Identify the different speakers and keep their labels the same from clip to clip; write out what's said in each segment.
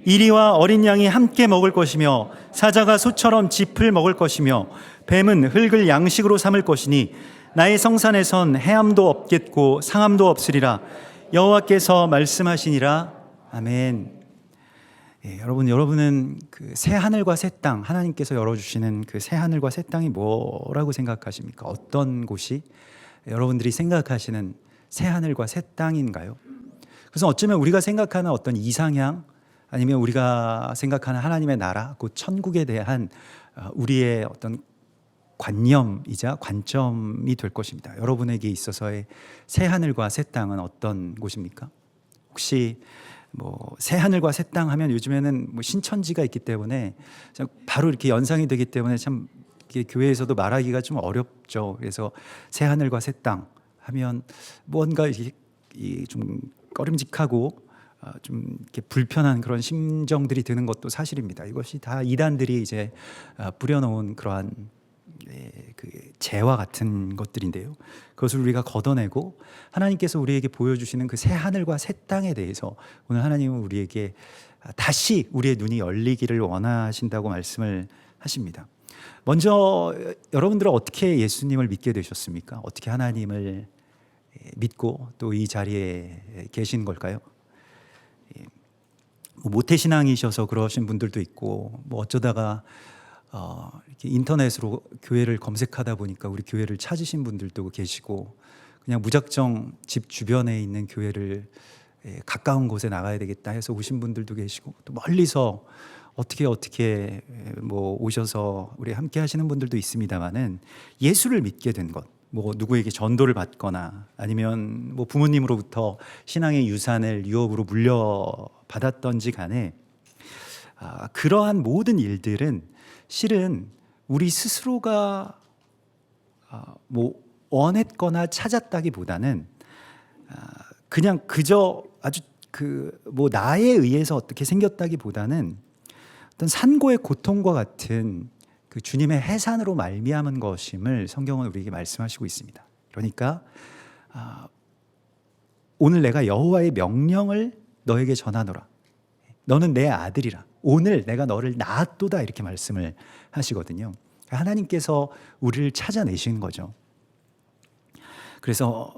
Speaker 1: 이리와 어린 양이 함께 먹을 것이며 사자가 소처럼 짚을 먹을 것이며 뱀은 흙을 양식으로 삼을 것이니 나의 성산에선 해함도 없겠고 상함도 없으리라. 여호와께서 말씀하시니라. 아멘. 여러분은 그 새 하늘과 새 땅, 하나님께서 열어주시는 그 새 하늘과 새 땅이 뭐라고 생각하십니까? 어떤 곳이 여러분들이 생각하시는 새 하늘과 새 땅인가요? 그래서 어쩌면 우리가 생각하는 어떤 이상향, 아니면 우리가 생각하는 하나님의 나라, 곧 천국에 대한 우리의 어떤 관념이자 관점이 될 것입니다. 여러분에게 있어서의 새 하늘과 새 땅은 어떤 곳입니까? 혹시 새 하늘과 새 땅 하면 요즘에는 신천지가 있기 때문에 바로 이렇게 연상이 되기 때문에 참 교회에서도 말하기가 좀 어렵죠. 그래서 새 하늘과 새 땅 하면 뭔가 좀 꺼림직하고 좀 이렇게 불편한 그런 심정들이 드는 것도 사실입니다. 이것이 다 이단들이 이제 뿌려놓은 그러한 그 재와 같은 것들인데요. 그것을 우리가 걷어내고 하나님께서 우리에게 보여주시는 그 새 하늘과 새 땅에 대해서 오늘 하나님은 우리에게 다시 우리의 눈이 열리기를 원하신다고 말씀을 하십니다. 먼저 여러분들은 어떻게 예수님을 믿게 되셨습니까? 어떻게 하나님을 믿고 또 이 자리에 계신 걸까요? 모태신앙이셔서 그러신 분들도 있고 어쩌다가 이렇게 인터넷으로 교회를 검색하다 보니까 우리 교회를 찾으신 분들도 계시고, 그냥 무작정 집 주변에 있는 교회를 가까운 곳에 나가야 되겠다 해서 오신 분들도 계시고, 또 멀리서 어떻게 오셔서 우리 함께 하시는 분들도 있습니다만은, 예수를 믿게 된 것, 누구에게 전도를 받거나 아니면 부모님으로부터 신앙의 유산을 유업으로 물려받았던지 간에 그러한 모든 일들은 실은 우리 스스로가 원했거나 찾았다기보다는 그냥 그저 아주 나에 의해서 어떻게 생겼다기보다는 어떤 산고의 고통과 같은 그 주님의 해산으로 말미암은 것임을 성경은 우리에게 말씀하시고 있습니다. 그러니까 오늘 내가 여호와의 명령을 너에게 전하노라. 너는 내 아들이라. 오늘 내가 너를 낳았도다, 이렇게 말씀을 하시거든요. 하나님께서 우리를 찾아내신 거죠. 그래서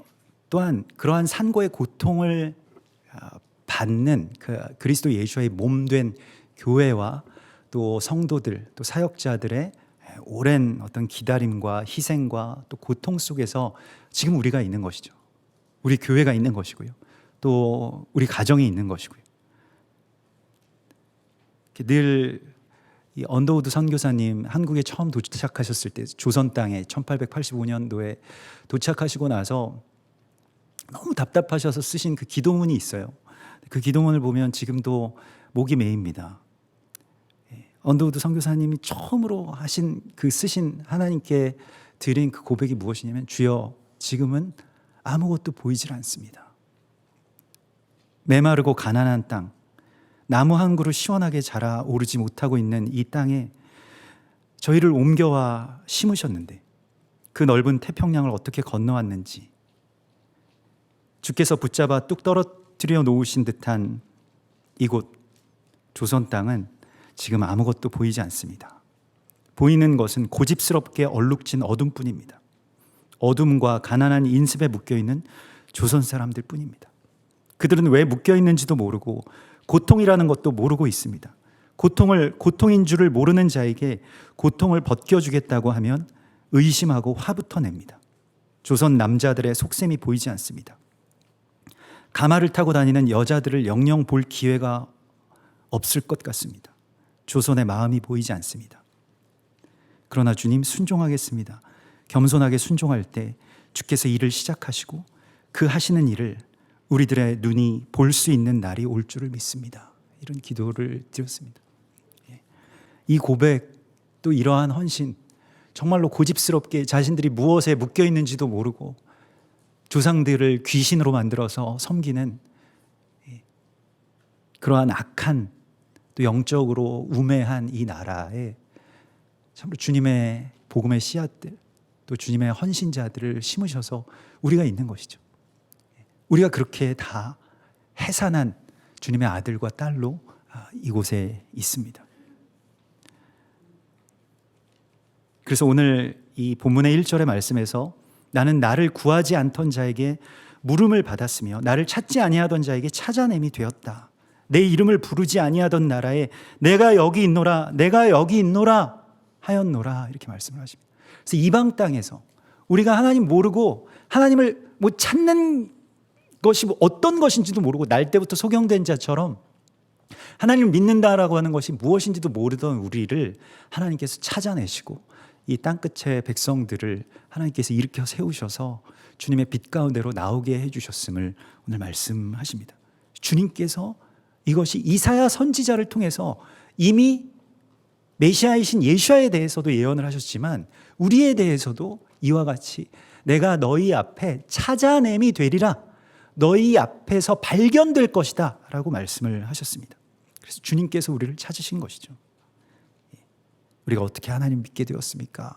Speaker 1: 또한 그러한 산고의 고통을 받는 그 그리스도 예수의 몸된 교회와 또 성도들, 또 사역자들의 오랜 어떤 기다림과 희생과 또 고통 속에서 지금 우리가 있는 것이죠. 우리 교회가 있는 것이고요. 또 우리 가정이 있는 것이고요. 늘 이 언더우드 선교사님 한국에 처음 도착하셨을 때, 조선 땅에 1885년도에 도착하시고 나서 너무 답답하셔서 쓰신 그 기도문이 있어요. 그 기도문을 보면 지금도 목이 메입니다. 언더우드 선교사님이 처음으로 하신 쓰신 하나님께 드린 그 고백이 무엇이냐면, 주여, 지금은 아무것도 보이질 않습니다. 메마르고 가난한 땅, 나무 한 그루 시원하게 자라오르지 못하고 있는 이 땅에 저희를 옮겨와 심으셨는데 그 넓은 태평양을 어떻게 건너왔는지, 주께서 붙잡아 뚝 떨어뜨려 놓으신 듯한 이곳 조선 땅은 지금 아무것도 보이지 않습니다. 보이는 것은 고집스럽게 얼룩진 어둠뿐입니다. 어둠과 가난한 인습에 묶여있는 조선 사람들 뿐입니다. 그들은 왜 묶여있는지도 모르고 고통이라는 것도 모르고 있습니다. 고통인 줄을 모르는 자에게 고통을 벗겨주겠다고 하면 의심하고 화부터 냅니다. 조선 남자들의 속셈이 보이지 않습니다. 가마를 타고 다니는 여자들을 영영 볼 기회가 없을 것 같습니다. 조선의 마음이 보이지 않습니다. 그러나 주님, 순종하겠습니다. 겸손하게 순종할 때 주께서 일을 시작하시고 그 하시는 일을 우리들의 눈이 볼 수 있는 날이 올 줄을 믿습니다. 이런 기도를 드렸습니다. 이 고백, 또 이러한 헌신, 정말로 고집스럽게 자신들이 무엇에 묶여 있는지도 모르고 조상들을 귀신으로 만들어서 섬기는 그러한 악한, 또 영적으로 우매한 이 나라에 참으로 주님의 복음의 씨앗들, 또 주님의 헌신자들을 심으셔서 우리가 있는 것이죠. 우리가 그렇게 다 해산한 주님의 아들과 딸로 이곳에 있습니다. 그래서 오늘 이 본문의 1절의 말씀에서 나는 나를 구하지 않던 자에게 물음을 받았으며 나를 찾지 아니하던 자에게 찾아냄이 되었다. 내 이름을 부르지 아니하던 나라에 내가 여기 있노라 내가 여기 있노라 하였노라 이렇게 말씀을 하십니다. 그래서 이방 땅에서 우리가 하나님 모르고 하나님을 찾는 것이 어떤 것인지도 모르고 날 때부터 소경된 자처럼 하나님을 믿는다라고 하는 것이 무엇인지도 모르던 우리를 하나님께서 찾아내시고 이 땅끝의 백성들을 하나님께서 일으켜 세우셔서 주님의 빛 가운데로 나오게 해주셨음을 오늘 말씀하십니다. 주님께서 이것이 이사야 선지자를 통해서 이미 메시아이신 예수야에 대해서도 예언을 하셨지만 우리에 대해서도 이와 같이 내가 너희 앞에 찾아냄이 되리라 너희 앞에서 발견될 것이다 라고 말씀을 하셨습니다. 그래서 주님께서 우리를 찾으신 것이죠. 우리가 어떻게 하나님 믿게 되었습니까?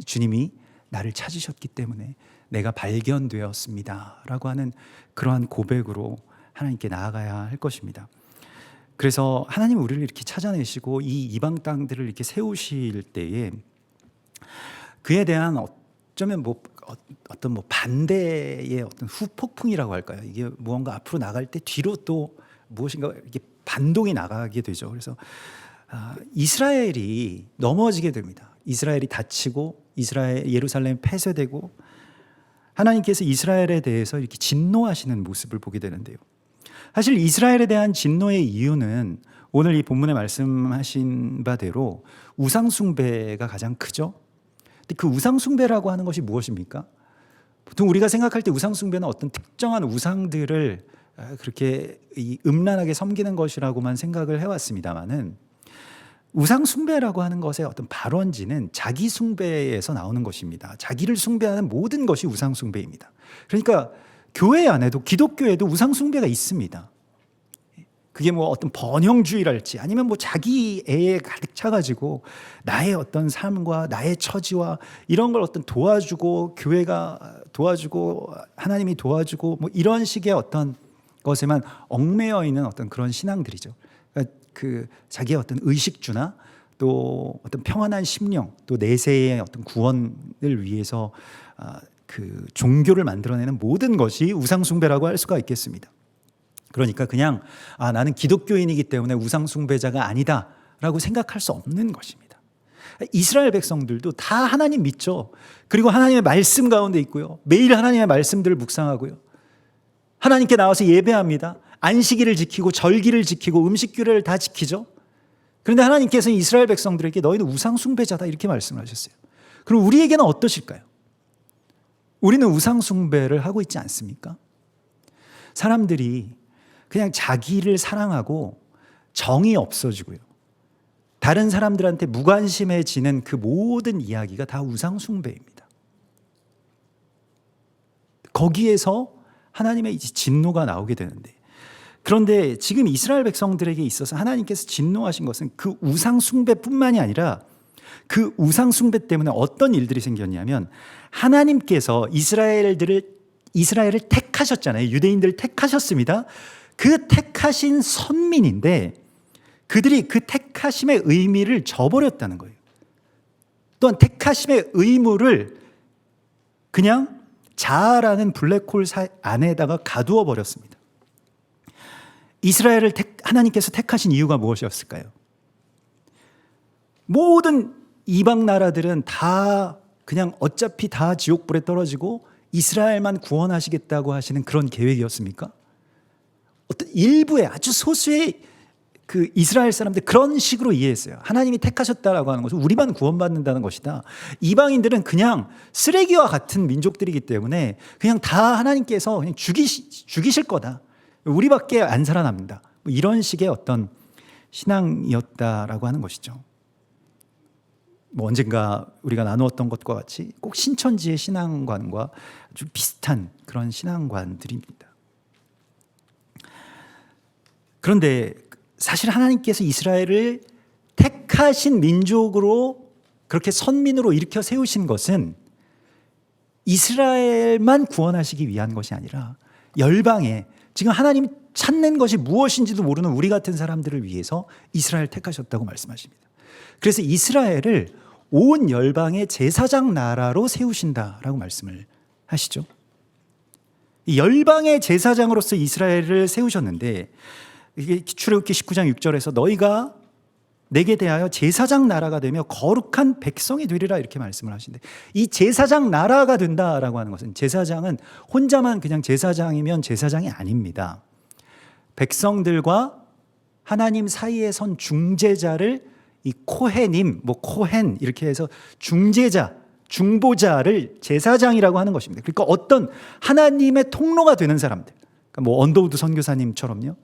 Speaker 1: 주님이 나를 찾으셨기 때문에 내가 발견되었습니다 라고 하는 그러한 고백으로 하나님께 나아가야 할 것입니다. 그래서 하나님 우리를 이렇게 찾아내시고 이 이방 땅들을 이렇게 세우실 때에 그에 대한 어쩌면 어떤 반대의 어떤 후폭풍이라고 할까요? 이게 무언가 앞으로 나갈 때 뒤로 또 무엇인가 이렇게 반동이 나가게 되죠. 그래서 이스라엘이 넘어지게 됩니다. 이스라엘이 다치고 예루살렘이 폐쇄되고 하나님께서 이스라엘에 대해서 이렇게 진노하시는 모습을 보게 되는데요. 사실 이스라엘에 대한 진노의 이유는 오늘 이 본문에 말씀하신 바대로 우상숭배가 가장 크죠. 근데 그 우상숭배라고 하는 것이 무엇입니까? 보통 우리가 생각할 때 우상숭배는 어떤 특정한 우상들을 그렇게 음란하게 섬기는 것이라고만 생각을 해왔습니다만은 우상숭배라고 하는 것의 어떤 발원지는 자기숭배에서 나오는 것입니다. 자기를 숭배하는 모든 것이 우상숭배입니다. 그러니까 교회 안에도 기독교에도 우상숭배가 있습니다. 그게 어떤 번영주의랄지 아니면 자기 애에 가득 차가지고 나의 어떤 삶과 나의 처지와 이런 걸 어떤 도와주고 교회가 도와주고 하나님이 도와주고 이런 식의 어떤 것에만 얽매여 있는 어떤 그런 신앙들이죠. 그러니까 그 자기의 어떤 의식주나 또 어떤 평안한 심령 또 내세의 어떤 구원을 위해서 그 종교를 만들어내는 모든 것이 우상숭배라고 할 수가 있겠습니다. 그러니까 그냥 나는 기독교인이기 때문에 우상숭배자가 아니다라고 생각할 수 없는 것입니다. 이스라엘 백성들도 다 하나님 믿죠. 그리고 하나님의 말씀 가운데 있고요. 매일 하나님의 말씀들을 묵상하고요. 하나님께 나와서 예배합니다. 안식일을 지키고 절기를 지키고 음식규례를 다 지키죠. 그런데 하나님께서 이스라엘 백성들에게 너희는 우상숭배자다 이렇게 말씀을 하셨어요. 그럼 우리에게는 어떠실까요? 우리는 우상숭배를 하고 있지 않습니까? 사람들이 그냥 자기를 사랑하고 정이 없어지고요. 다른 사람들한테 무관심해지는 그 모든 이야기가 다 우상숭배입니다. 거기에서 하나님의 진노가 나오게 되는데 그런데 지금 이스라엘 백성들에게 있어서 하나님께서 진노하신 것은 그 우상숭배뿐만이 아니라 그 우상숭배 때문에 어떤 일들이 생겼냐면 하나님께서 이스라엘을 택하셨잖아요. 유대인들을 택하셨습니다. 그 택하신 선민인데 그들이 그 택하심의 의미를 저버렸다는 거예요. 또한 택하심의 의무를 그냥 자아라는 블랙홀 안에다가 가두어 버렸습니다. 이스라엘을 하나님께서 택하신 이유가 무엇이었을까요? 모든 이방 나라들은 다 그냥 어차피 다 지옥불에 떨어지고 이스라엘만 구원하시겠다고 하시는 그런 계획이었습니까? 어떤 일부의 아주 소수의 그 이스라엘 사람들 그런 식으로 이해했어요. 하나님이 택하셨다라고 하는 것은 우리만 구원받는다는 것이다. 이방인들은 그냥 쓰레기와 같은 민족들이기 때문에 그냥 다 하나님께서 그냥 죽이실 거다. 우리밖에 안 살아납니다. 이런 식의 어떤 신앙이었다라고 하는 것이죠. 언젠가 우리가 나누었던 것과 같이 꼭 신천지의 신앙관과 아주 비슷한 그런 신앙관들입니다. 그런데 사실 하나님께서 이스라엘을 택하신 민족으로 그렇게 선민으로 일으켜 세우신 것은 이스라엘만 구원하시기 위한 것이 아니라 열방에 지금 하나님이 찾는 것이 무엇인지도 모르는 우리 같은 사람들을 위해서 이스라엘 택하셨다고 말씀하십니다. 그래서 이스라엘을 온 열방의 제사장 나라로 세우신다라고 말씀을 하시죠. 이 열방의 제사장으로서 이스라엘을 세우셨는데, 이게 출애굽기 19장 6절에서 너희가 내게 대하여 제사장 나라가 되며 거룩한 백성이 되리라 이렇게 말씀을 하시는데, 이 제사장 나라가 된다라고 하는 것은, 제사장은 혼자만 그냥 제사장이면 제사장이 아닙니다. 백성들과 하나님 사이에 선 중재자를, 이 코헤님, 코헨 이렇게 해서 중재자, 중보자를 제사장이라고 하는 것입니다. 그러니까 어떤 하나님의 통로가 되는 사람들, 그러니까 언더우드 선교사님처럼요,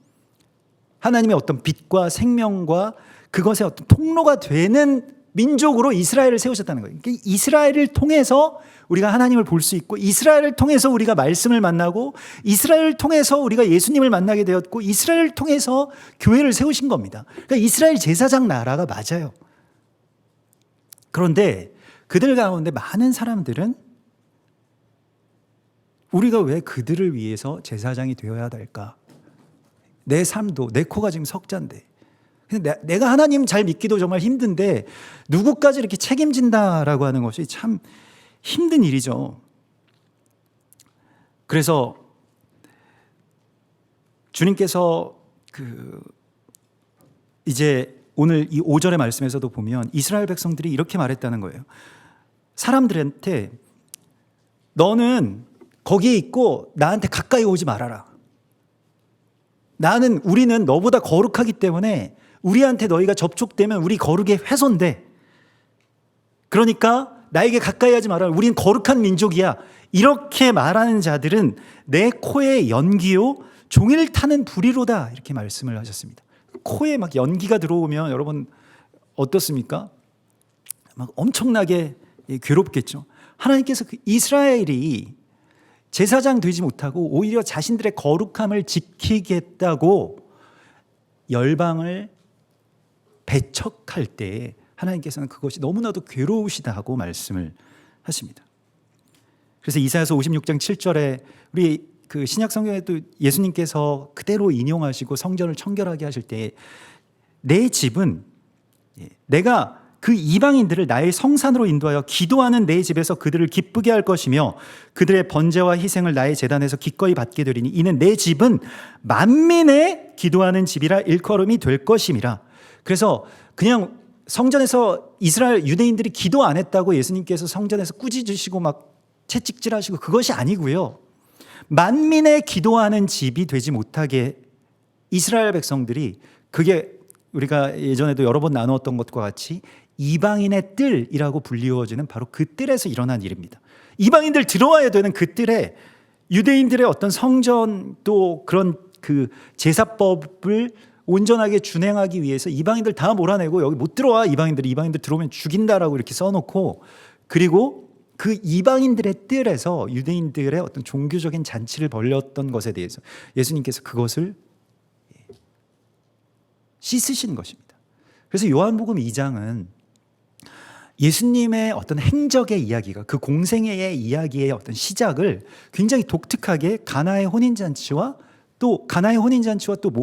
Speaker 1: 하나님의 어떤 빛과 생명과 그것의 어떤 통로가 되는 민족으로 이스라엘을 세우셨다는 거예요. 그러니까 이스라엘을 통해서 우리가 하나님을 볼 수 있고, 이스라엘을 통해서 우리가 말씀을 만나고, 이스라엘을 통해서 우리가 예수님을 만나게 되었고, 이스라엘을 통해서 교회를 세우신 겁니다. 그러니까 이스라엘 제사장 나라가 맞아요. 그런데 그들 가운데 많은 사람들은 우리가 왜 그들을 위해서 제사장이 되어야 될까? 내 삶도, 내 코가 지금 석잔데, 내가 하나님 잘 믿기도 정말 힘든데 누구까지 이렇게 책임진다라고 하는 것이 참 힘든 일이죠. 그래서 주님께서 이제 오늘 이 5절의 말씀에서도 보면 이스라엘 백성들이 이렇게 말했다는 거예요. 사람들한테 너는 거기에 있고 나한테 가까이 오지 말아라. 우리는 너보다 거룩하기 때문에 우리한테 너희가 접촉되면 우리 거룩에 훼손돼. 그러니까 나에게 가까이 하지 말아라. 우리는 거룩한 민족이야. 이렇게 말하는 자들은 내 코에 연기요 종일 타는 불이로다. 이렇게 말씀을 하셨습니다. 코에 막 연기가 들어오면 여러분 어떻습니까? 막 엄청나게 괴롭겠죠. 하나님께서 이스라엘이 제사장 되지 못하고 오히려 자신들의 거룩함을 지키겠다고 열방을 배척할 때 하나님께서는 그것이 너무나도 괴로우시다고 말씀을 하십니다. 그래서 이사야서 56장 7절에 우리 신약 성경에도 예수님께서 그대로 인용하시고 성전을 청결하게 하실 때 내 집은 내가 그 이방인들을 나의 성산으로 인도하여 기도하는 내 집에서 그들을 기쁘게 할 것이며 그들의 번제와 희생을 나의 제단에서 기꺼이 받게 되리니 이는 내 집은 만민의 기도하는 집이라 일컬음이 될 것임이라. 그래서 그냥 성전에서 이스라엘 유대인들이 기도 안 했다고 예수님께서 성전에서 꾸짖으시고 막 채찍질하시고 그것이 아니고요. 만민의 기도하는 집이 되지 못하게 이스라엘 백성들이, 그게 우리가 예전에도 여러 번 나누었던 것과 같이 이방인의 뜰이라고 불리워지는 바로 그 뜰에서 일어난 일입니다. 이방인들 들어와야 되는 그 뜰에 유대인들의 어떤 성전 또 그런 제사법을 온전하게 준행하기 위해서 이방인들 다 몰아내고 여기 못 들어와, 이방인들 들어오면 죽인다라고 이렇게 써놓고, 그리고 그 이방인들의 뜰에서 유대인들의 어떤 종교적인 잔치를 벌였던 것에 대해서 예수님께서 그것을 씻으신 것입니다. 그래서 요한복음 2장은 예수님의 어떤 행적의 이야기가, 그 공생애의 이야기의 어떤 시작을 굉장히 독특하게 가나의 혼인잔치와 또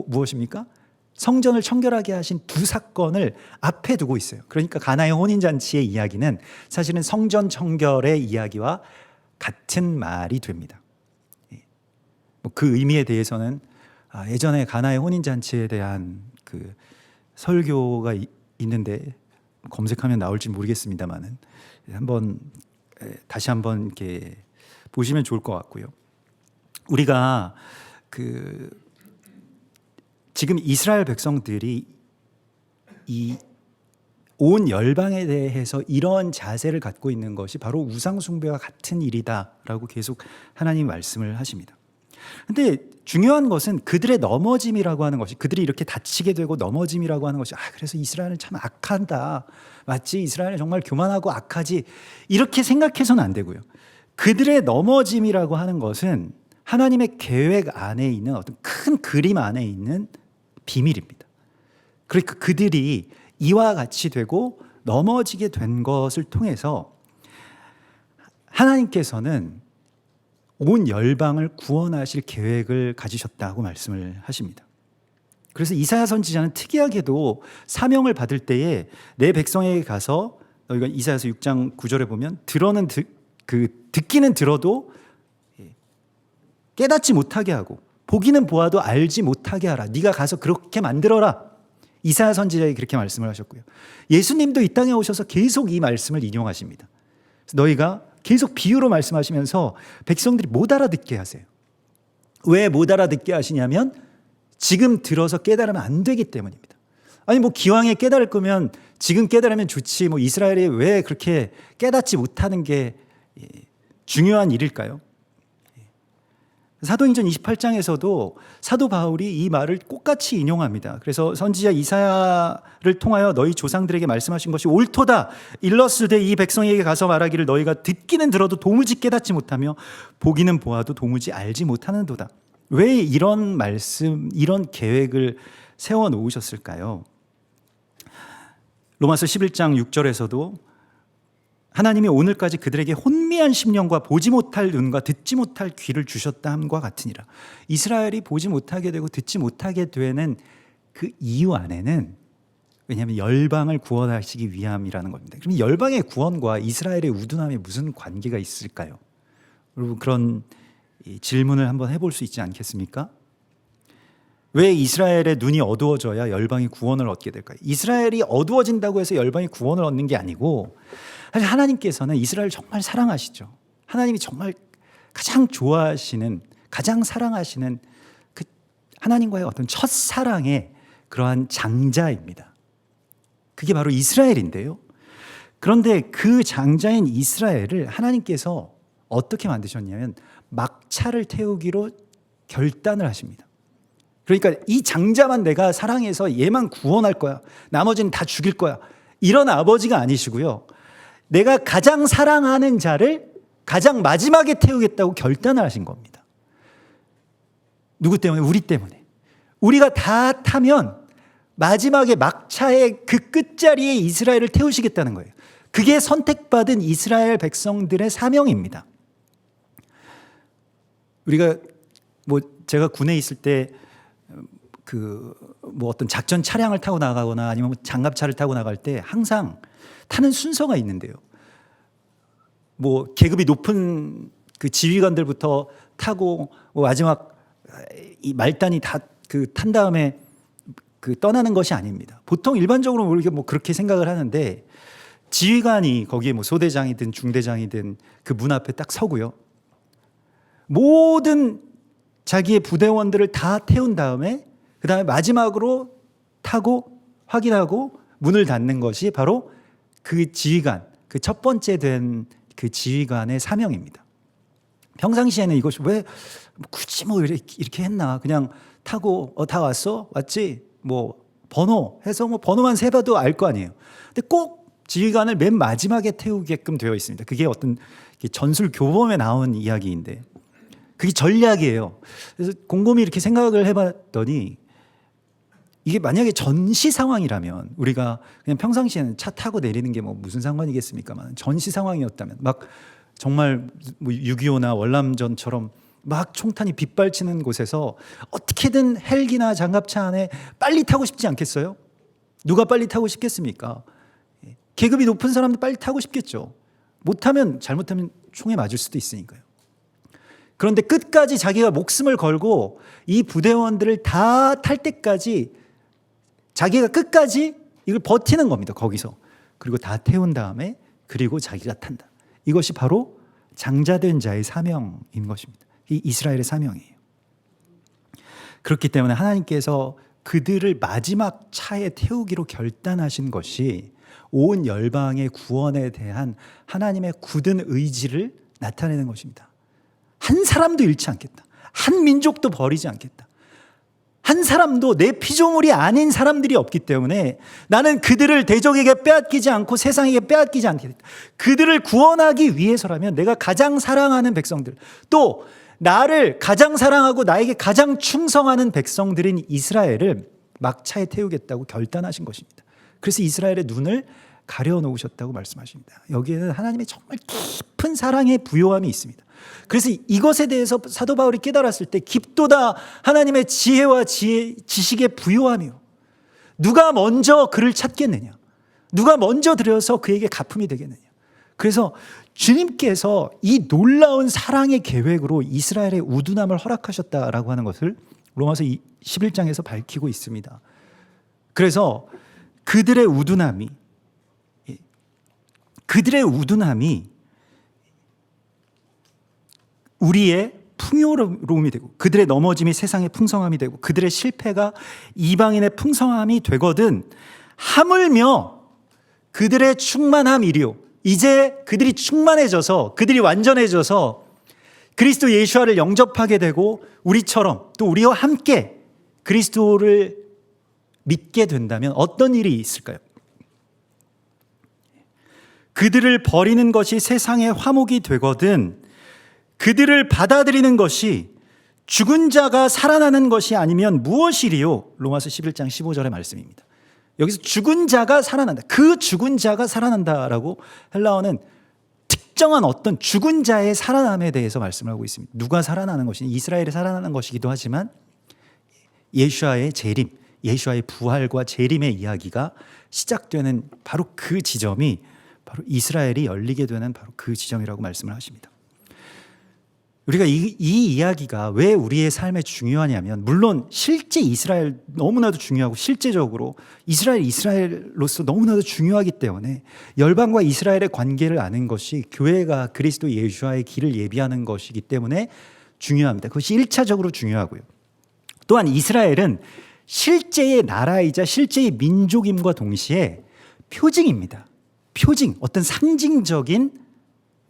Speaker 1: 무엇입니까? 성전을 청결하게 하신 두 사건을 앞에 두고 있어요. 그러니까 가나의 혼인잔치의 이야기는 사실은 성전 청결의 이야기와 같은 말이 됩니다. 그 의미에 대해서는 예전에 가나의 혼인잔치에 대한 설교가 있는데 검색하면 나올지 모르겠습니다만은 다시 한번 이렇게 보시면 좋을 것 같고요. 우리가 지금 이스라엘 백성들이 이 온 열방에 대해서 이런 자세를 갖고 있는 것이 바로 우상 숭배와 같은 일이다라고 계속 하나님 말씀을 하십니다. 근데 중요한 것은 그들의 넘어짐이라고 하는 것이, 그들이 이렇게 다치게 되고 넘어짐이라고 하는 것이, 그래서 이스라엘은 참 악한다, 맞지? 이스라엘은 정말 교만하고 악하지, 이렇게 생각해서는 안 되고요. 그들의 넘어짐이라고 하는 것은 하나님의 계획 안에 있는 어떤 큰 그림 안에 있는 비밀입니다. 그러니까 그들이 이와 같이 되고 넘어지게 된 것을 통해서 하나님께서는 온 열방을 구원하실 계획을 가지셨다고 말씀을 하십니다. 그래서 이사야 선지자는 특이하게도 사명을 받을 때에 내 백성에게 가서, 너희가 이사야서 6장 9절에 보면 듣기는 들어도 깨닫지 못하게 하고 보기는 보아도 알지 못하게 하라. 네가 가서 그렇게 만들어라. 이사야 선지자에게 그렇게 말씀을 하셨고요. 예수님도 이 땅에 오셔서 계속 이 말씀을 인용하십니다. 그래서 너희가 계속 비유로 말씀하시면서 백성들이 못 알아듣게 하세요. 왜 못 알아듣게 하시냐면 지금 들어서 깨달으면 안 되기 때문입니다. 아니 뭐 기왕에 깨달을 거면 지금 깨달으면 좋지, 뭐 이스라엘이 왜 그렇게 깨닫지 못하는 게 중요한 일일까요? 사도행전 28장에서도 사도 바울이 이 말을 똑같이 인용합니다. 그래서 선지자 이사야를 통하여 너희 조상들에게 말씀하신 것이 옳도다. 일러스되 이 백성에게 가서 말하기를 너희가 듣기는 들어도 도무지 깨닫지 못하며 보기는 보아도 도무지 알지 못하는도다. 왜 이런 말씀, 이런 계획을 세워 놓으셨을까요? 로마서 11장 6절에서도 하나님이 오늘까지 그들에게 혼미한 심령과 보지 못할 눈과 듣지 못할 귀를 주셨다 함과 같으니라. 이스라엘이 보지 못하게 되고 듣지 못하게 되는 그 이유 안에는, 왜냐하면 열방을 구원하시기 위함이라는 겁니다. 그럼 열방의 구원과 이스라엘의 우둔함에 무슨 관계가 있을까요? 여러분 그런 질문을 한번 해볼 수 있지 않겠습니까? 왜 이스라엘의 눈이 어두워져야 열방이 구원을 얻게 될까요? 이스라엘이 어두워진다고 해서 열방이 구원을 얻는 게 아니고, 사실 하나님께서는 이스라엘을 정말 사랑하시죠. 하나님이 정말 가장 좋아하시는, 가장 사랑하시는 그 하나님과의 어떤 첫사랑의 그러한 장자입니다. 그게 바로 이스라엘인데요. 그런데 그 장자인 이스라엘을 하나님께서 어떻게 만드셨냐면 막차를 태우기로 결단을 하십니다. 그러니까 이 장자만 내가 사랑해서 얘만 구원할 거야, 나머지는 다 죽일 거야, 이런 아버지가 아니시고요. 내가 가장 사랑하는 자를 가장 마지막에 태우겠다고 결단을 하신 겁니다. 누구 때문에? 우리 때문에. 우리가 다 타면 마지막에 막차의 그 끝자리에 이스라엘을 태우시겠다는 거예요. 그게 선택받은 이스라엘 백성들의 사명입니다. 우리가 제가 군에 있을 때 어떤 작전 차량을 타고 나가거나 아니면 장갑차를 타고 나갈 때 항상 타는 순서가 있는데요. 계급이 높은 그 지휘관들부터 타고 마지막 이 말단이 다 탄 다음에 떠나는 것이 아닙니다. 보통 일반적으로 우리가 그렇게 생각을 하는데, 지휘관이 거기에 소대장이든 중대장이든 그 문 앞에 딱 서고요. 모든 자기의 부대원들을 다 태운 다음에 그 다음에 마지막으로 타고 확인하고 문을 닫는 것이 바로 그 지휘관, 그 첫 번째 된 그 지휘관의 사명입니다. 평상시에는 이것이 왜 굳이 이렇게 했나, 그냥 타고 다 왔어? 왔지? 번호 해서 번호만 세봐도 알 거 아니에요. 근데 꼭 지휘관을 맨 마지막에 태우게끔 되어 있습니다. 그게 어떤 전술 교범에 나온 이야기인데 그게 전략이에요. 그래서 곰곰이 이렇게 생각을 해봤더니, 이게 만약에 전시 상황이라면 우리가 그냥 평상시에는 차 타고 내리는 게 무슨 상관이겠습니까만, 전시 상황이었다면 정말 6.25나 월남전처럼 총탄이 빗발치는 곳에서 어떻게든 헬기나 장갑차 안에 빨리 타고 싶지 않겠어요? 누가 빨리 타고 싶겠습니까? 계급이 높은 사람도 빨리 타고 싶겠죠. 잘못하면 총에 맞을 수도 있으니까요. 그런데 끝까지 자기가 목숨을 걸고 이 부대원들을 다 탈 때까지 자기가 끝까지 이걸 버티는 겁니다. 거기서. 그리고 다 태운 다음에 그리고 자기가 탄다. 이것이 바로 장자된 자의 사명인 것입니다. 이 이스라엘의 사명이에요. 그렇기 때문에 하나님께서 그들을 마지막 차에 태우기로 결단하신 것이 온 열방의 구원에 대한 하나님의 굳은 의지를 나타내는 것입니다. 한 사람도 잃지 않겠다. 한 민족도 버리지 않겠다. 한 사람도 내 피조물이 아닌 사람들이 없기 때문에 나는 그들을 대적에게 빼앗기지 않고 세상에게 빼앗기지 않겠다. 그들을 구원하기 위해서라면 내가 가장 사랑하는 백성들, 또 나를 가장 사랑하고 나에게 가장 충성하는 백성들인 이스라엘을 막차에 태우겠다고 결단하신 것입니다. 그래서 이스라엘의 눈을 가려놓으셨다고 말씀하십니다. 여기에는 하나님의 정말 깊은 사랑의 부요함이 있습니다. 그래서 이것에 대해서 사도 바울이 깨달았을 때 깊도다 하나님의 지혜와 지식의 부요하며 누가 먼저 그를 찾겠느냐, 누가 먼저 들여서 그에게 가품이 되겠느냐. 그래서 주님께서 이 놀라운 사랑의 계획으로 이스라엘의 우둔함을 허락하셨다라고 하는 것을 로마서 11장에서 밝히고 있습니다. 그래서 그들의 우둔함이 우리의 풍요로움이 되고, 그들의 넘어짐이 세상의 풍성함이 되고, 그들의 실패가 이방인의 풍성함이 되거든 하물며 그들의 충만함이리요. 이제 그들이 충만해져서, 그들이 완전해져서 그리스도 예수와를 영접하게 되고 우리처럼 또 우리와 함께 그리스도를 믿게 된다면 어떤 일이 있을까요? 그들을 버리는 것이 세상의 화목이 되거든 그들을 받아들이는 것이 죽은 자가 살아나는 것이 아니면 무엇이리요? 로마서 11장 15절의 말씀입니다. 여기서 죽은 자가 살아난다. 그 죽은 자가 살아난다라고 헬라어는 특정한 어떤 죽은 자의 살아남에 대해서 말씀을 하고 있습니다. 누가 살아나는 것이 이스라엘이 살아나는 것이기도 하지만 예수와의 재림, 예수와의 부활과 재림의 이야기가 시작되는 바로 그 지점이 바로 이스라엘이 열리게 되는 바로 그 지점이라고 말씀을 하십니다. 우리가 이 이야기가 왜 우리의 삶에 중요하냐면, 물론 실제 이스라엘 너무나도 중요하고 실제적으로 이스라엘로서 너무나도 중요하기 때문에 열방과 이스라엘의 관계를 아는 것이 교회가 그리스도 예수와의 길을 예비하는 것이기 때문에 중요합니다. 그것이 1차적으로 중요하고요. 또한 이스라엘은 실제의 나라이자 실제의 민족임과 동시에 표징입니다. 표징, 어떤 상징적인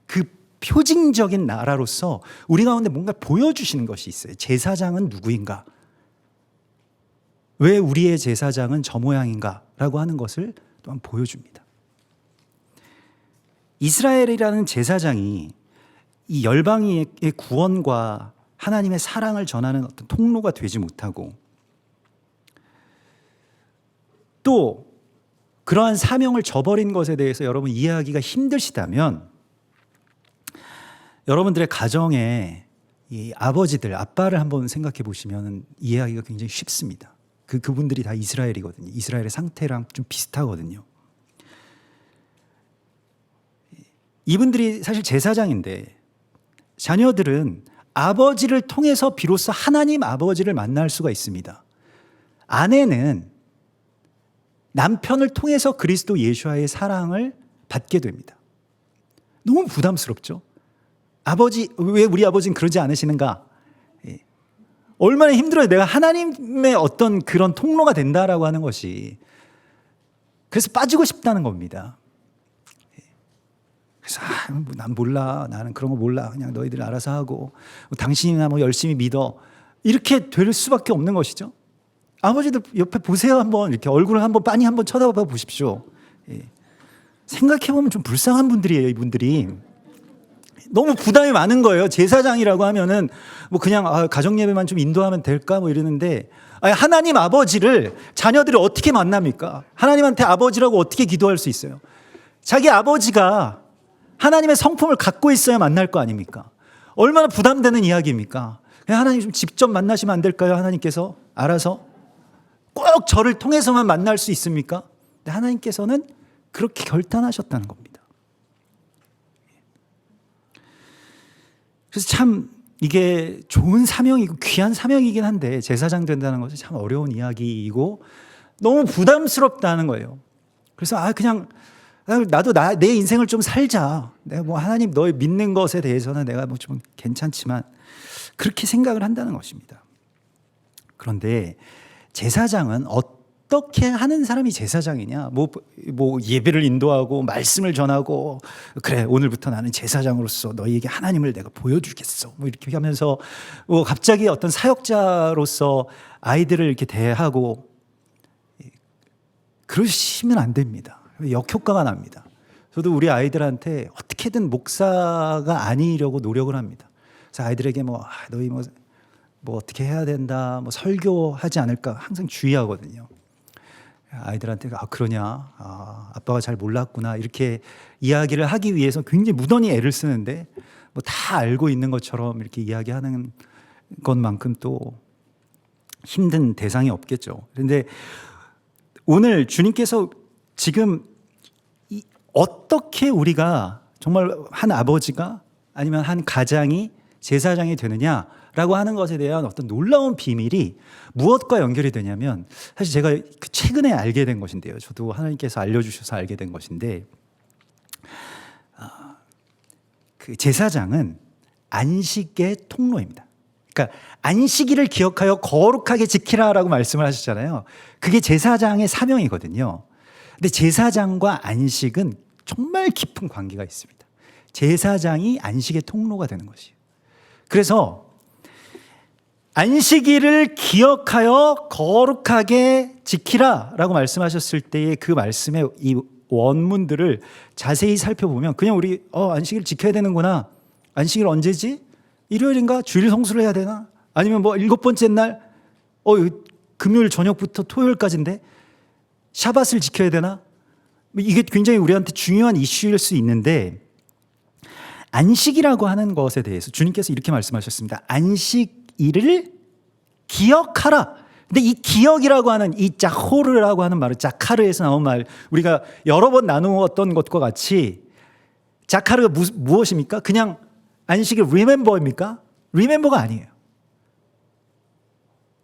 Speaker 1: 그 표징적인 나라로서 우리 가운데 뭔가 보여주시는 것이 있어요. 제사장은 누구인가? 왜 우리의 제사장은 저 모양인가? 라고 하는 것을 또한 보여줍니다. 이스라엘이라는 제사장이 이 열방의 구원과 하나님의 사랑을 전하는 어떤 통로가 되지 못하고, 또 그러한 사명을 저버린 것에 대해서 여러분 이해하기가 힘드시다면 여러분들의 가정에 이 아버지들, 아빠를 한번 생각해 보시면 이해하기가 굉장히 쉽습니다. 그분들이 다 이스라엘이거든요. 이스라엘의 상태랑 좀 비슷하거든요. 이분들이 사실 제사장인데 자녀들은 아버지를 통해서 비로소 하나님 아버지를 만날 수가 있습니다. 아내는 남편을 통해서 그리스도 예수와의 사랑을 받게 됩니다. 너무 부담스럽죠? 아버지, 왜 우리 아버지는 그러지 않으시는가? 얼마나 힘들어요. 내가 하나님의 어떤 그런 통로가 된다라고 하는 것이. 그래서 빠지고 싶다는 겁니다. 그래서 난 몰라. 나는 그런 거 몰라. 그냥 너희들 알아서 하고. 당신이나 뭐 열심히 믿어. 이렇게 될 수밖에 없는 것이죠. 아버지들 옆에 보세요. 한번 이렇게 얼굴을 한번 빤히 한번 쳐다봐 보십시오. 생각해보면 좀 불쌍한 분들이에요. 이분들이. 너무 부담이 많은 거예요. 제사장이라고 하면은 뭐 그냥 가정 예배만 좀 인도하면 될까 뭐 이러는데, 하나님 아버지를 자녀들이 어떻게 만납니까? 하나님한테 아버지라고 어떻게 기도할 수 있어요? 자기 아버지가 하나님의 성품을 갖고 있어야 만날 거 아닙니까? 얼마나 부담되는 이야기입니까? 그냥 하나님 좀 직접 만나시면 안 될까요? 하나님께서 알아서 꼭 저를 통해서만 만날 수 있습니까? 근데 하나님께서는 그렇게 결단하셨다는 겁니다. 그래서 참 이게 좋은 사명이고 귀한 사명이긴 한데 제사장 된다는 것은 참 어려운 이야기이고 너무 부담스럽다는 거예요. 그래서 그냥 나도 내 인생을 좀 살자. 내가 뭐 하나님 너의 믿는 것에 대해서는 내가 뭐 좀 괜찮지만 그렇게 생각을 한다는 것입니다. 그런데 제사장은 어떻게 하는 사람이 제사장이냐? 뭐 예배를 인도하고 말씀을 전하고, 그래 오늘부터 나는 제사장으로서 너희에게 하나님을 내가 보여주겠어. 뭐 이렇게 하면서 뭐 갑자기 어떤 사역자로서 아이들을 이렇게 대하고 그러시면 안 됩니다. 역효과가 납니다. 저도 우리 아이들한테 어떻게든 목사가 아니려고 노력을 합니다. 그래서 아이들에게 너희 뭐 어떻게 해야 된다, 뭐 설교하지 않을까 항상 주의하거든요. 아이들한테 그러냐, 아빠가 잘 몰랐구나 이렇게 이야기를 하기 위해서 굉장히 무던히 애를 쓰는데 뭐 다 알고 있는 것처럼 이렇게 이야기하는 것만큼 또 힘든 대상이 없겠죠. 그런데 오늘 주님께서 지금 어떻게 우리가 정말 한 아버지가 아니면 한 가장이 제사장이 되느냐라고 하는 것에 대한 어떤 놀라운 비밀이 무엇과 연결이 되냐면, 사실 제가 최근에 알게 된 것인데요. 저도 하나님께서 알려주셔서 알게 된 것인데, 그 제사장은 안식의 통로입니다. 그러니까 안식일을 기억하여 거룩하게 지키라라고 말씀을 하셨잖아요. 그게 제사장의 사명이거든요. 근데 제사장과 안식은 정말 깊은 관계가 있습니다. 제사장이 안식의 통로가 되는 것이에요. 그래서 안식일을 기억하여 거룩하게 지키라라고 말씀하셨을 때의 그 말씀의 이 원문들을 자세히 살펴보면, 그냥 우리 안식일 지켜야 되는구나. 안식일 언제지? 일요일인가? 주일 성수를 해야 되나? 아니면 뭐 7번째 날? 금요일 저녁부터 토요일까지인데 샤밧을 지켜야 되나? 이게 굉장히 우리한테 중요한 이슈일 수 있는데, 안식이라고 하는 것에 대해서 주님께서 이렇게 말씀하셨습니다. 안식일을 기억하라. 근데 이 기억이라고 하는 이 자호르라고 하는 말은 자카르에서 나온 말, 우리가 여러 번 나누었던 것과 같이 자카르가 무엇입니까? 그냥 안식일 remember입니까? remember가 아니에요.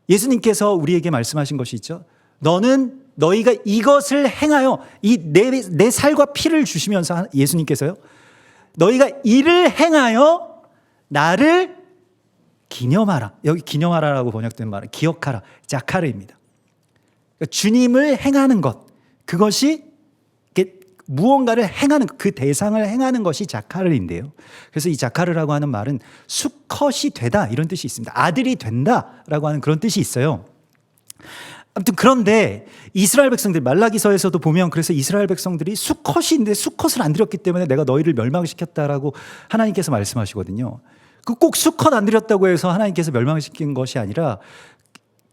Speaker 1: 예수님께서 우리에게 말씀하신 것이 있죠. 너희가 이것을 행하여, 이 내 살과 피를 주시면서 예수님께서요, 너희가 이를 행하여 나를 기념하라. 여기 기념하라라고 번역된 말은 기억하라, 자카르입니다. 그러니까 주님을 행하는 것, 그것이 무언가를 행하는, 그 대상을 행하는 것이 자카르인데요. 그래서 이 자카르라고 하는 말은 수컷이 되다, 이런 뜻이 있습니다. 아들이 된다라고 하는 그런 뜻이 있어요. 아무튼 그런데 이스라엘 백성들, 말라기서에서도 보면, 그래서 이스라엘 백성들이 수컷인데 수컷을 안 드렸기 때문에 내가 너희를 멸망시켰다라고 하나님께서 말씀하시거든요. 꼭 수컷 안 드렸다고 해서 하나님께서 멸망시킨 것이 아니라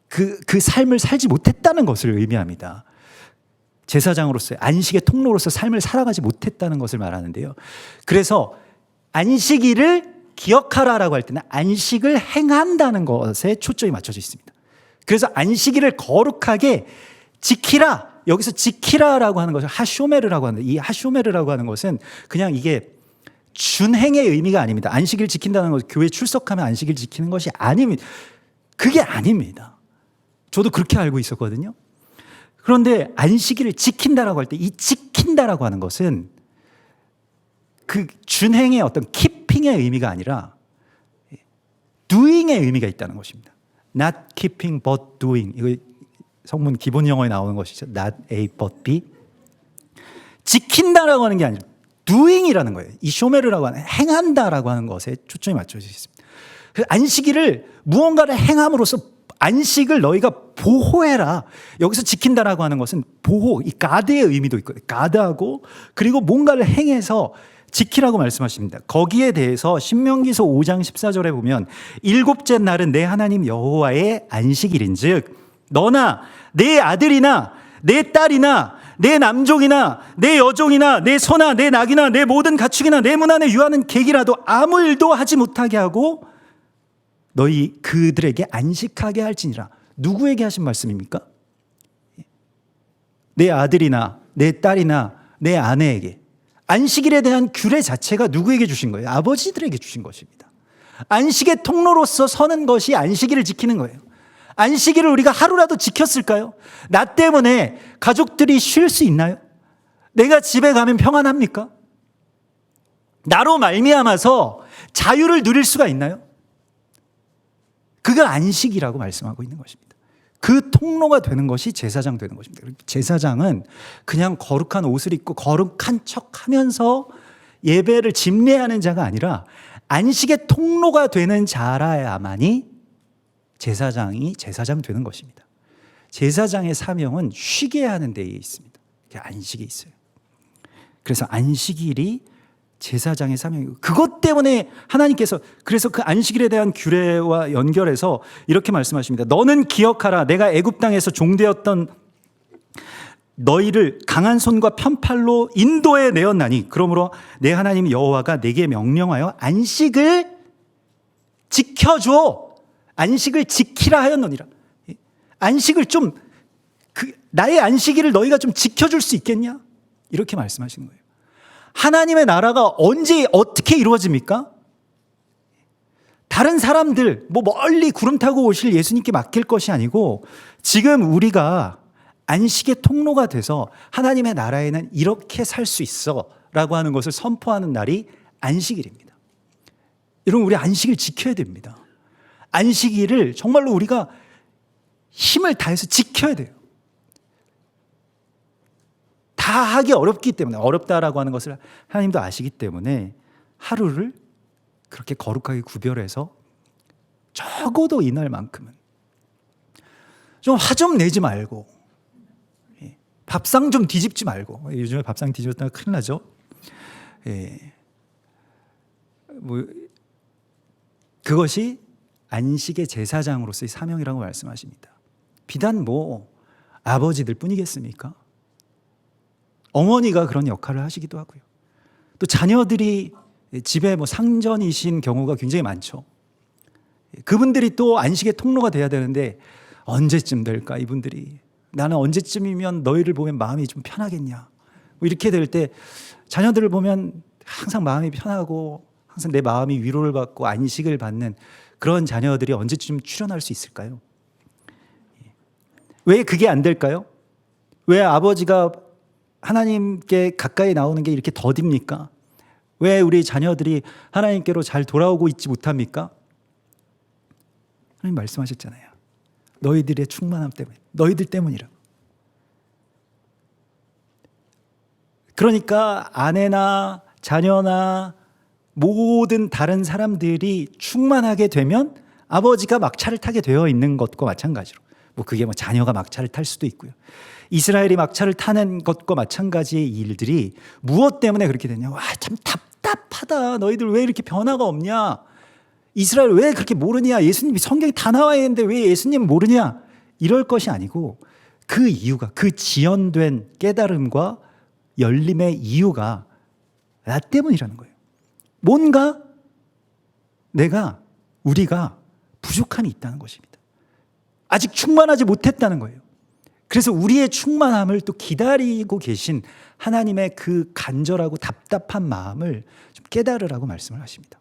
Speaker 1: 그 삶을 살지 못했다는 것을 의미합니다. 제사장으로서, 안식의 통로로서 삶을 살아가지 못했다는 것을 말하는데요. 그래서 안식일을 기억하라라고 할 때는 안식을 행한다는 것에 초점이 맞춰져 있습니다. 그래서 안식일을 거룩하게 지키라. 여기서 지키라라고 하는 것을 하쇼메르라고 하는데, 이 하쇼메르라고 하는 것은 그냥 이게 준행의 의미가 아닙니다. 안식일 지킨다는 것, 교회 출석하면 안식일 지키는 것이 아닙니다. 그게 아닙니다. 저도 그렇게 알고 있었거든요. 그런데 안식일을 지킨다라고 할 때, 이 지킨다라고 하는 것은 그 준행의 어떤 keeping의 의미가 아니라 doing의 의미가 있다는 것입니다. Not keeping but doing. 이거 성문 기본 영어에 나오는 것이죠. Not A but B. 지킨다라고 하는 게 아니라 doing이라는 거예요. 이 쇼메르라고 하는, 행한다라고 하는 것에 초점이 맞춰져 있습니다. 그래서 안식일을 무언가를 행함으로써 안식을 너희가 보호해라. 여기서 지킨다라고 하는 것은 보호, 이 가드의 의미도 있고, 가드하고 그리고 뭔가를 행해서 지키라고 말씀하십니다. 거기에 대해서 신명기서 5장 14절에 보면, 일곱째 날은 내 하나님 여호와의 안식일인즉 너나 내 아들이나 내 딸이나 내 남종이나 내 여종이나 내 소나 내 낙이나 내 모든 가축이나 내 문 안에 유하는 객이라도 아무 일도 하지 못하게 하고 너희 그들에게 안식하게 할지니라. 누구에게 하신 말씀입니까? 내 아들이나 내 딸이나 내 아내에게. 안식일에 대한 규례 자체가 누구에게 주신 거예요? 아버지들에게 주신 것입니다. 안식의 통로로서 서는 것이 안식일을 지키는 거예요. 안식일을 우리가 하루라도 지켰을까요? 나 때문에 가족들이 쉴 수 있나요? 내가 집에 가면 평안합니까? 나로 말미암아서 자유를 누릴 수가 있나요? 그가 안식이라고 말씀하고 있는 것입니다. 그 통로가 되는 것이 제사장 되는 것입니다. 제사장은 그냥 거룩한 옷을 입고 거룩한 척하면서 예배를 집례하는 자가 아니라 안식의 통로가 되는 자라야만이 제사장이 제사장 되는 것입니다. 제사장의 사명은 쉬게 하는 데에 있습니다. 안식이 있어요. 그래서 안식일이 제사장의 사명이고, 그것 때문에 하나님께서 그래서 그 안식일에 대한 규례와 연결해서 이렇게 말씀하십니다. 너는 기억하라. 내가 애굽 땅에서 종되었던 너희를 강한 손과 편팔로 인도해 내었나니 그러므로 내 하나님 여호와가 내게 명령하여 안식을 지켜줘. 안식을 지키라 하였느니라. 안식을 좀 나의 안식일을 너희가 좀 지켜줄 수 있겠냐? 이렇게 말씀하시는 거예요. 하나님의 나라가 언제 어떻게 이루어집니까? 다른 사람들 멀리 구름 타고 오실 예수님께 맡길 것이 아니고 지금 우리가 안식의 통로가 돼서 하나님의 나라에는 이렇게 살 수 있어 라고 하는 것을 선포하는 날이 안식일입니다. 여러분, 우리 안식일 지켜야 됩니다. 안식일을 정말로 우리가 힘을 다해서 지켜야 돼요. 다 하기 어렵기 때문에, 어렵다라고 하는 것을 하나님도 아시기 때문에 하루를 그렇게 거룩하게 구별해서 적어도 이날만큼은 좀 화 좀 내지 말고, 밥상 좀 뒤집지 말고. 요즘에 밥상 뒤집었다가 큰일 나죠. 그것이 안식의 제사장으로서의 사명이라고 말씀하십니다. 비단 아버지들 뿐이겠습니까? 어머니가 그런 역할을 하시기도 하고요. 또 자녀들이 집에 상전이신 경우가 굉장히 많죠. 그분들이 또 안식의 통로가 돼야 되는데 언제쯤 될까 이분들이. 나는 언제쯤이면 너희를 보면 마음이 좀 편하겠냐. 이렇게 될 때 자녀들을 보면 항상 마음이 편하고 항상 내 마음이 위로를 받고 안식을 받는 그런 자녀들이 언제쯤 출현할 수 있을까요? 왜 그게 안 될까요? 왜 아버지가 하나님께 가까이 나오는 게 이렇게 더딥니까? 왜 우리 자녀들이 하나님께로 잘 돌아오고 있지 못합니까? 하나님 말씀하셨잖아요. 너희들의 충만함 때문에, 너희들 때문이라고. 그러니까 아내나 자녀나 모든 다른 사람들이 충만하게 되면 아버지가 막차를 타게 되어 있는 것과 마찬가지로, 그게 자녀가 막차를 탈 수도 있고요. 이스라엘이 막차를 타는 것과 마찬가지의 일들이 무엇 때문에 그렇게 되냐? 와, 참 답답하다. 너희들 왜 이렇게 변화가 없냐? 이스라엘 왜 그렇게 모르냐? 예수님이 성경에 다 나와 있는데 왜 예수님 모르냐? 이럴 것이 아니고 그 이유가, 그 지연된 깨달음과 열림의 이유가 나 때문이라는 거예요. 뭔가 우리가 부족함이 있다는 것입니다. 아직 충만하지 못했다는 거예요. 그래서 우리의 충만함을 또 기다리고 계신 하나님의 그 간절하고 답답한 마음을 좀 깨달으라고 말씀을 하십니다.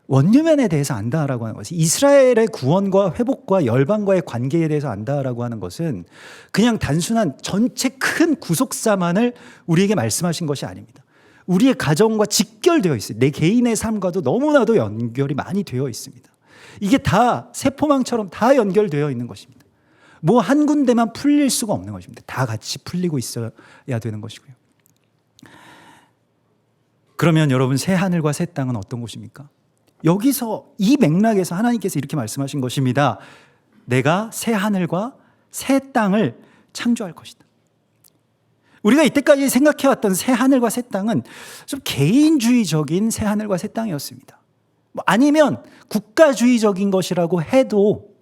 Speaker 1: 원유면에 대해서 안다라고 하는 것이, 이스라엘의 구원과 회복과 열방과의 관계에 대해서 안다라고 하는 것은 그냥 단순한 전체 큰 구속사만을 우리에게 말씀하신 것이 아닙니다. 우리의 가정과 직결되어 있어요. 내 개인의 삶과도 너무나도 연결이 많이 되어 있습니다. 이게 다 세포망처럼 다 연결되어 있는 것입니다. 한 군데만 풀릴 수가 없는 것입니다. 다 같이 풀리고 있어야 되는 것이고요. 그러면 여러분, 새 하늘과 새 땅은 어떤 곳입니까? 여기서 이 맥락에서 하나님께서 이렇게 말씀하신 것입니다. 내가 새 하늘과 새 땅을 창조할 것이다. 우리가 이때까지 생각해왔던 새 하늘과 새 땅은 좀 개인주의적인 새 하늘과 새 땅이었습니다. 아니면 국가주의적인 것이라고 해도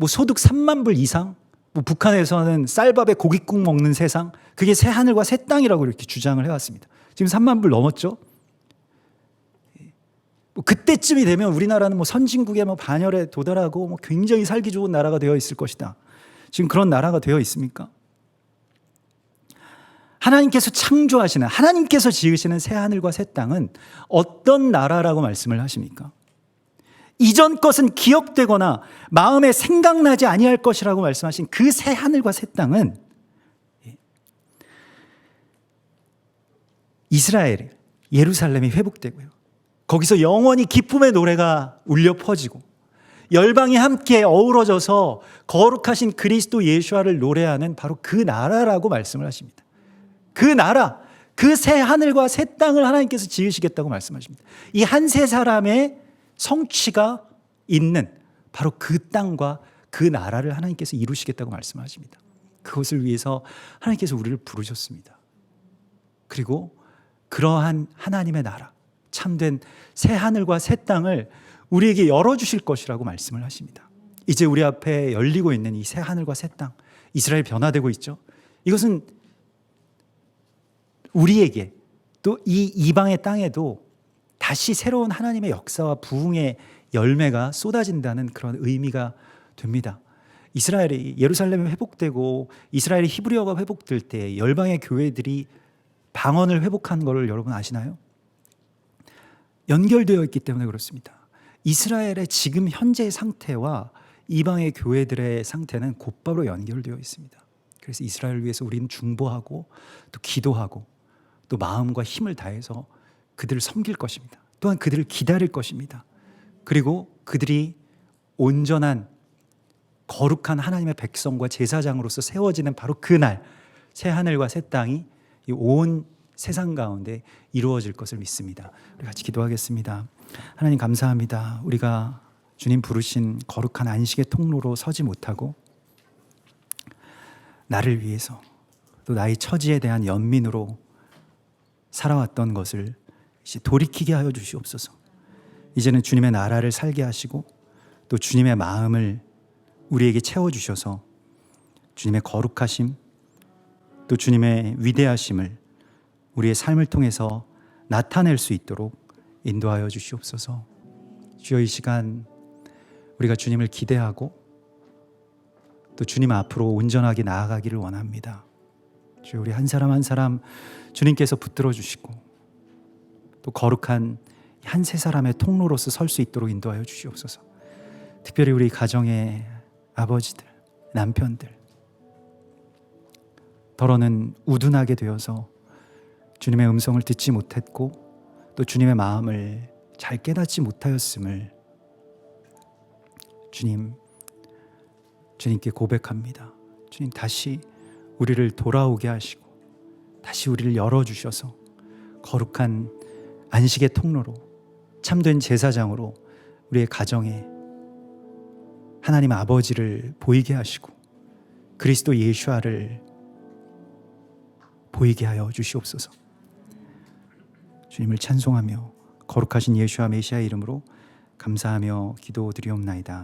Speaker 1: 소득 3만 불 이상, 북한에서는 쌀밥에 고깃국 먹는 세상, 그게 새 하늘과 새 땅이라고 이렇게 주장을 해왔습니다. 지금 3만 불 넘었죠? 그때쯤이 되면 우리나라는 선진국의 반열에 도달하고 굉장히 살기 좋은 나라가 되어 있을 것이다. 지금 그런 나라가 되어 있습니까? 하나님께서 창조하시는, 하나님께서 지으시는 새 하늘과 새 땅은 어떤 나라라고 말씀을 하십니까? 이전 것은 기억되거나 마음에 생각나지 아니할 것이라고 말씀하신 그 새 하늘과 새 땅은 이스라엘, 예루살렘이 회복되고요. 거기서 영원히 기쁨의 노래가 울려 퍼지고 열방이 함께 어우러져서 거룩하신 그리스도 예수와를 노래하는 바로 그 나라라고 말씀을 하십니다. 그 나라, 그 새 하늘과 새 땅을 하나님께서 지으시겠다고 말씀하십니다. 이 한 세 사람의 성취가 있는 바로 그 땅과 그 나라를 하나님께서 이루시겠다고 말씀하십니다. 그것을 위해서 하나님께서 우리를 부르셨습니다. 그리고 그러한 하나님의 나라, 참된 새 하늘과 새 땅을 우리에게 열어주실 것이라고 말씀을 하십니다. 이제 우리 앞에 열리고 있는 이 새 하늘과 새 땅, 이스라엘 변화되고 있죠. 이것은 우리에게 또 이 이방의 땅에도 다시 새로운 하나님의 역사와 부흥의 열매가 쏟아진다는 그런 의미가 됩니다. 이스라엘이 예루살렘이 회복되고 이스라엘의 히브리어가 회복될 때 열방의 교회들이 방언을 회복한 것을 여러분 아시나요? 연결되어 있기 때문에 그렇습니다. 이스라엘의 지금 현재의 상태와 이방의 교회들의 상태는 곧바로 연결되어 있습니다. 그래서 이스라엘을 위해서 우리는 중보하고 또 기도하고 또 마음과 힘을 다해서 그들을 섬길 것입니다. 또한 그들을 기다릴 것입니다. 그리고 그들이 온전한 거룩한 하나님의 백성과 제사장으로서 세워지는 바로 그날 새 하늘과 새 땅이 온 세상 가운데 이루어질 것을 믿습니다. 우리 같이 기도하겠습니다. 하나님 감사합니다. 우리가 주님 부르신 거룩한 안식의 통로로 서지 못하고 나를 위해서 또 나의 처지에 대한 연민으로 살아왔던 것을 이제 돌이키게 하여 주시옵소서. 이제는 주님의 나라를 살게 하시고 또 주님의 마음을 우리에게 채워주셔서 주님의 거룩하심 또 주님의 위대하심을 우리의 삶을 통해서 나타낼 수 있도록 인도하여 주시옵소서. 주여 이 시간 우리가 주님을 기대하고 또 주님 앞으로 온전하게 나아가기를 원합니다. 주여 우리 한 사람 한 사람 주님께서 붙들어 주시고 또 거룩한 한 세 사람의 통로로서 설 수 있도록 인도하여 주시옵소서. 특별히 우리 가정의 아버지들, 남편들 더러는 우둔하게 되어서 주님의 음성을 듣지 못했고 또 주님의 마음을 잘 깨닫지 못하였음을 주님께 고백합니다. 주님 다시 우리를 돌아오게 하시고 다시 우리를 열어주셔서 거룩한 안식의 통로로 참된 제사장으로 우리의 가정에 하나님 아버지를 보이게 하시고 그리스도 예수아를 보이게 하여 주시옵소서. 주님을 찬송하며 거룩하신 예수와 메시아의 이름으로 감사하며 기도드리옵나이다.